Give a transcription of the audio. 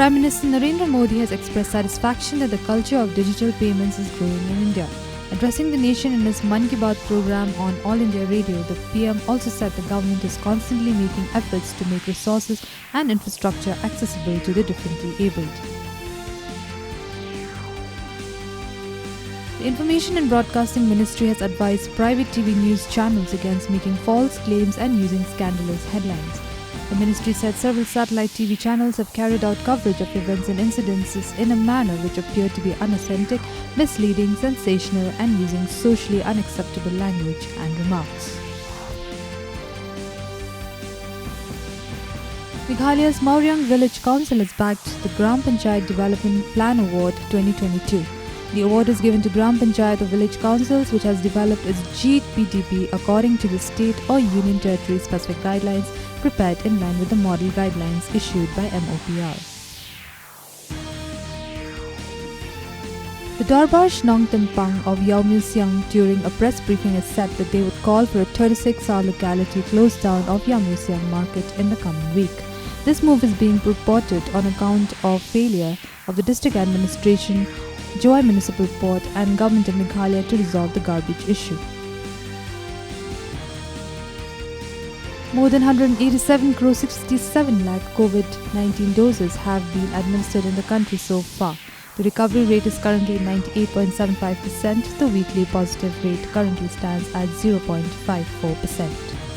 Prime Minister Narendra Modi has expressed satisfaction that the culture of digital payments is growing in India. Addressing the nation in his Mann Ki Baat program on All India Radio, the PM also said the government is constantly making efforts to make resources and infrastructure accessible to the differently abled. The Information and Broadcasting Ministry has advised private TV news channels against making false claims and using scandalous headlines. The ministry said several satellite TV channels have carried out coverage of events and incidences in a manner which appeared to be unauthentic, misleading, sensational, and using socially unacceptable language and remarks. Meghalaya's Mauryang Village Council has backed the Gram Panchayat Development Plan Award 2022. The award is given to Gram Panchayat or village councils which has developed its GPDP according to the state or union territory specific guidelines prepared in line with the model guidelines issued by MOPR. The Darbar Shnong Tempang of Yamusyang during a press briefing has said that they would call for a 36-hour locality close down of Yamusyang market in the coming week. This move is being reported on account of failure of the district administration, Joy Municipal Port and Government of Meghalaya to resolve the garbage issue. More than 187 crore 67 lakh COVID-19 doses have been administered in the country so far. The recovery rate is currently 98.75%. The weekly positive rate currently stands at 0.54%.